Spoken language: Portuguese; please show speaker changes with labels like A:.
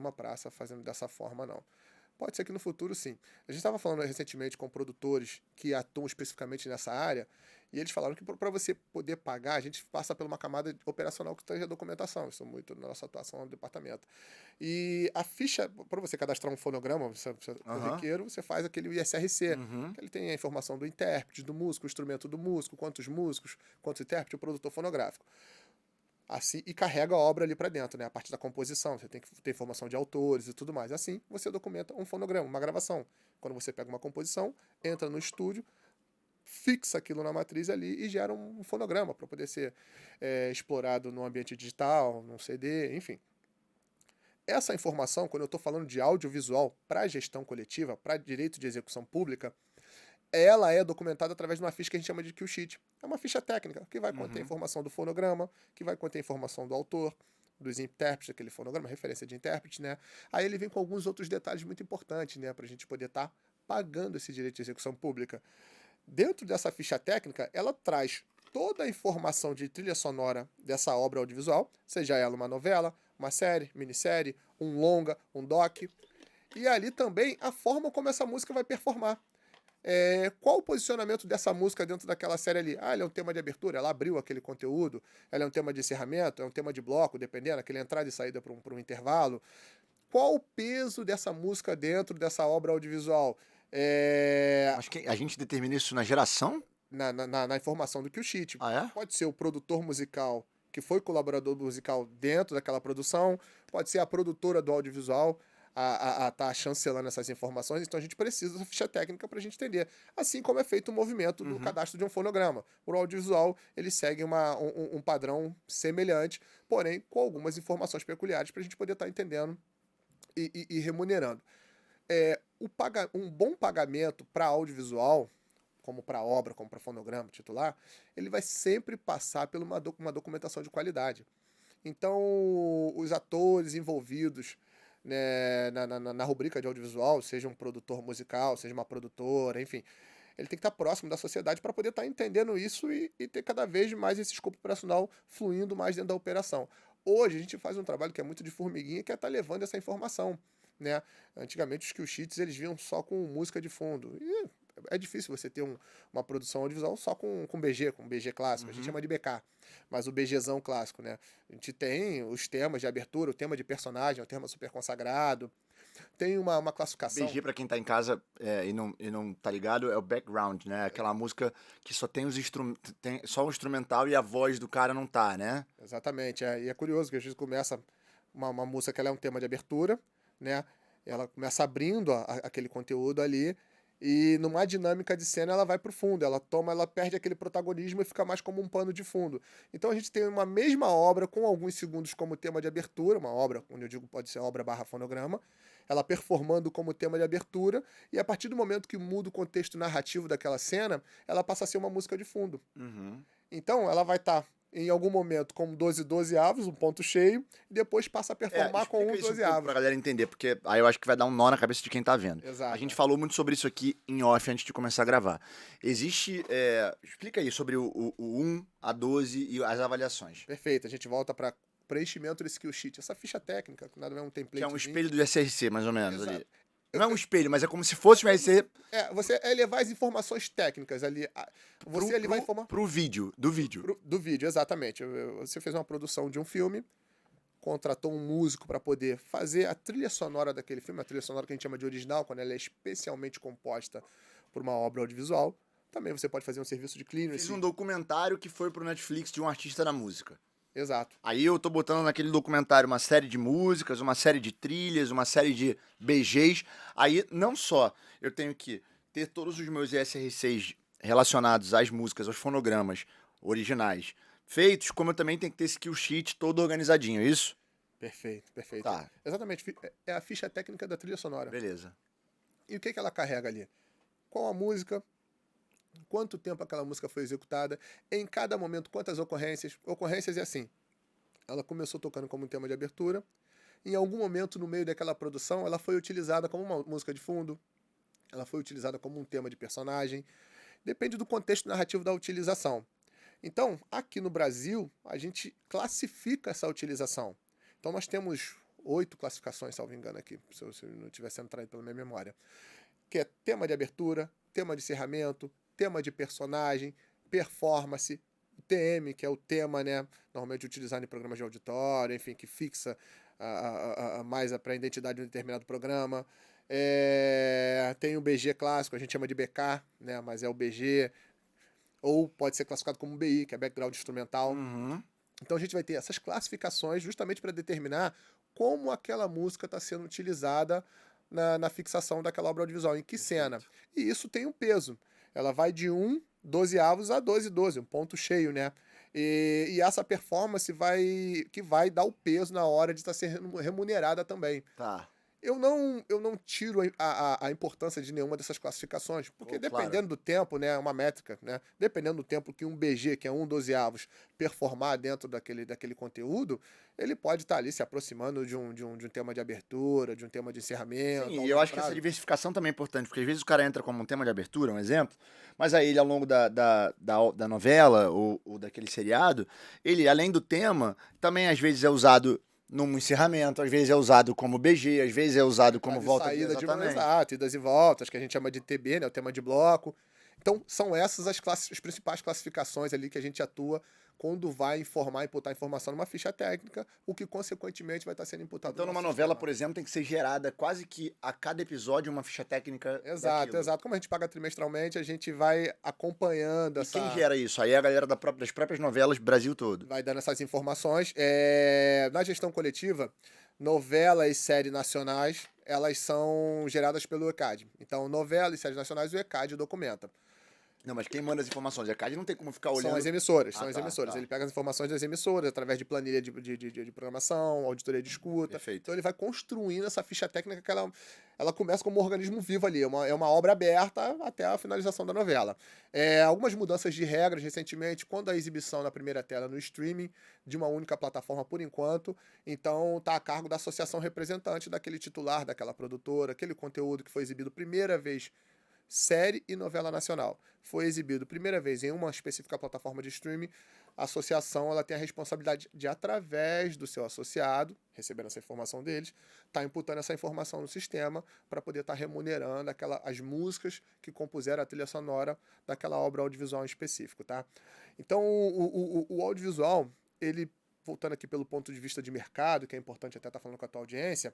A: nenhuma praça fazendo dessa forma, não. Pode ser que no futuro, sim. A gente estava falando recentemente com produtores que atuam especificamente nessa área, e eles falaram que para você poder pagar, a gente passa por uma camada operacional que esteja a documentação. Isso é muito na nossa atuação no departamento. E a ficha, para você cadastrar um fonograma, você corriqueiro, você faz aquele ISRC, que ele tem a informação do intérprete, do músico, o instrumento do músico, quantos músicos, quantos intérpretes, o produtor fonográfico. Assim, e carrega a obra ali para dentro, né? A parte da composição, você tem que ter informação de autores e tudo mais. Assim, você documenta um fonograma, uma gravação. Quando você pega uma composição, entra no estúdio, fixa aquilo na matriz ali e gera um fonograma para poder ser explorado no ambiente digital, num CD, enfim. Essa informação, quando eu estou falando de audiovisual para gestão coletiva, para direito de execução pública, ela é documentada através de uma ficha que a gente chama de kill sheet. É uma ficha técnica que vai conter informação do fonograma, que vai conter informação do autor, dos intérpretes daquele fonograma, referência de intérprete, né? Aí ele vem com alguns outros detalhes muito importantes, né? Para a gente poder estar pagando esse direito de execução pública. Dentro dessa ficha técnica, ela traz toda a informação de trilha sonora dessa obra audiovisual, seja ela uma novela, uma série, minissérie, um longa, um doc. E ali também a forma como essa música vai performar. Qual o posicionamento dessa música dentro daquela série ali? Ela é um tema de abertura, ela abriu aquele conteúdo, ela é um tema de encerramento, é um tema de bloco, dependendo, aquele entrada e saída para um intervalo. Qual o peso dessa música dentro dessa obra audiovisual?
B: Acho que a gente determina isso na geração?
A: Na informação do kill sheet.
B: Ah, é?
A: Pode ser o produtor musical que foi colaborador musical dentro daquela produção, pode ser a produtora do audiovisual a estar chancelando essas informações, então a gente precisa da ficha técnica para a gente entender. Assim como é feito o movimento do cadastro de um fonograma. O audiovisual, ele segue um padrão semelhante, porém com algumas informações peculiares para a gente poder estar entendendo e remunerando. Um bom pagamento para audiovisual, como para obra, como para fonograma titular, ele vai sempre passar por uma documentação de qualidade. Então, os atores envolvidos, né, na rubrica de audiovisual, seja um produtor musical, seja uma produtora, enfim, ele tem que estar próximo da sociedade para poder estar entendendo isso e ter cada vez mais esse escopo operacional fluindo mais dentro da operação. Hoje, a gente faz um trabalho que é muito de formiguinha, que é estar levando essa informação. Né? Antigamente, os kill sheets eles vinham só com música de fundo. E é difícil você ter uma produção audiovisual só com BG, com BG clássico. A gente chama de BK, mas o BGzão clássico, né? A gente tem os temas de abertura, o tema de personagem, o tema super consagrado. Tem uma classificação.
B: BG, pra quem tá em casa e não tá ligado, é o background, né? Aquela música que só tem só o instrumental e a voz do cara não tá, né?
A: Exatamente. E é curioso que às vezes começa uma música que ela é um tema de abertura, né? Ela começa abrindo aquele conteúdo ali e numa dinâmica de cena ela vai pro fundo, ela perde aquele protagonismo e fica mais como um pano de fundo. Então a gente tem uma mesma obra com alguns segundos como tema de abertura, uma obra, onde eu digo pode ser obra / fonograma, ela performando como tema de abertura e a partir do momento que muda o contexto narrativo daquela cena, ela passa a ser uma música de fundo. Então ela vai estar em algum momento como 12 avos, um ponto cheio, e depois passa a performar com 12 avos.
B: Pra galera entender, porque aí eu acho que vai dar um nó na cabeça de quem tá vendo.
A: Exato.
B: A gente falou muito sobre isso aqui em off antes de começar a gravar. Existe... explica aí sobre o 1, a 12 e as avaliações.
A: Perfeito, a gente volta para preenchimento desse kill sheet, essa ficha técnica, que nada é um template.
B: Que é um espelho do SRC, mais ou menos.
A: Exato.
B: Ali. Não é um espelho, mas é como se fosse um SRC.
A: Você levar as informações técnicas ali. Você ali vai informar.
B: Do vídeo.
A: Do vídeo, exatamente. Você fez uma produção de um filme, contratou um músico para poder fazer a trilha sonora daquele filme, a trilha sonora que a gente chama de original, quando ela é especialmente composta por uma obra audiovisual. Também você pode fazer um serviço de clearance.
B: Fiz um documentário que foi pro Netflix de um artista da música.
A: Exato.
B: Aí eu tô botando naquele documentário uma série de músicas, uma série de trilhas, uma série de BGs. Aí não só eu tenho que ter todos os meus ISRCs relacionados às músicas, aos fonogramas originais feitos, como eu também tenho que ter esse kill sheet todo organizadinho, é isso?
A: Perfeito.
B: Tá.
A: Exatamente. É a ficha técnica da trilha sonora.
B: Beleza.
A: E o que ela carrega ali? Qual a música? Quanto tempo aquela música foi executada, em cada momento, quantas ocorrências. Ocorrências é assim, ela começou tocando como um tema de abertura, em algum momento no meio daquela produção, ela foi utilizada como uma música de fundo, ela foi utilizada como um tema de personagem, depende do contexto narrativo da utilização. Então, aqui no Brasil, a gente classifica essa utilização. Então, nós temos 8 classificações, salvo engano aqui, se eu não estiver sendo traído pela minha memória. Que é tema de abertura, tema de encerramento, tema de personagem, performance, TM, que é o tema, né, normalmente utilizado em programas de auditório, enfim, que fixa mais para a identidade de um determinado programa. Tem o BG clássico, a gente chama de BK, né, mas é o BG, ou pode ser classificado como BI, que é background instrumental.
B: Uhum.
A: Então a gente vai ter essas classificações justamente para determinar como aquela música está sendo utilizada na fixação daquela obra audiovisual, em que cena. E isso tem um peso. Ela vai de 1/12 a 12/12, um ponto cheio, né? E essa performance que vai dar o peso na hora de estar sendo remunerada também.
B: Tá.
A: Eu não tiro a importância de nenhuma dessas classificações, porque dependendo
B: claro.
A: do tempo, né, é uma métrica, né? Dependendo do tempo que um BG, que é 1/12, performar dentro daquele conteúdo, ele pode estar ali se aproximando de um tema de abertura, de um tema de encerramento.
B: Sim, e eu acho que essa diversificação também é importante, porque às vezes o cara entra como um tema de abertura, um exemplo, mas aí ele ao longo da novela ou daquele seriado, ele, além do tema, também às vezes é usado num encerramento, às vezes é usado como BG, às vezes é usado como volta de
A: saída
B: exatamente.
A: Exato, idas e voltas, que a gente chama de TB, né, o tema de bloco. Então, são essas as principais classificações ali que a gente atua quando vai imputar informação numa ficha técnica, o que, consequentemente, vai estar sendo imputado
B: Então,
A: no
B: numa
A: nosso
B: novela,
A: sistema.
B: por exemplo, tem que ser gerada quase que a cada episódio uma ficha técnica
A: Exato,
B: daquilo.
A: exato. Como a gente paga trimestralmente, a gente vai acompanhando
B: E quem gera isso? Aí é a galera das próprias novelas Brasil todo.
A: vai dando essas informações. Na gestão coletiva, novela e séries nacionais, elas são geradas pelo ECAD. Então, novela e séries nacionais, o ECAD documenta.
B: Não, mas quem manda as informações? A CAD não tem como ficar olhando.
A: São as emissoras,
B: Tá.
A: Ele pega as informações das emissoras através de planilha de programação, auditoria de escuta.
B: Perfeito.
A: Então ele vai construindo essa ficha técnica que ela começa como um organismo vivo ali. É uma obra aberta até a finalização da novela. Algumas mudanças de regras recentemente, quando a exibição na primeira tela no streaming de uma única plataforma por enquanto, então está a cargo da associação representante daquele titular, daquela produtora, aquele conteúdo que foi exibido primeira vez, série e novela nacional, foi exibido primeira vez em uma específica plataforma de streaming, a associação ela tem a responsabilidade de, através do seu associado, recebendo essa informação deles, estar imputando essa informação no sistema para poder estar remunerando as músicas que compuseram a trilha sonora daquela obra audiovisual em específico, tá? Então, o audiovisual, ele, voltando aqui pelo ponto de vista de mercado, que é importante até estar falando com a tua audiência,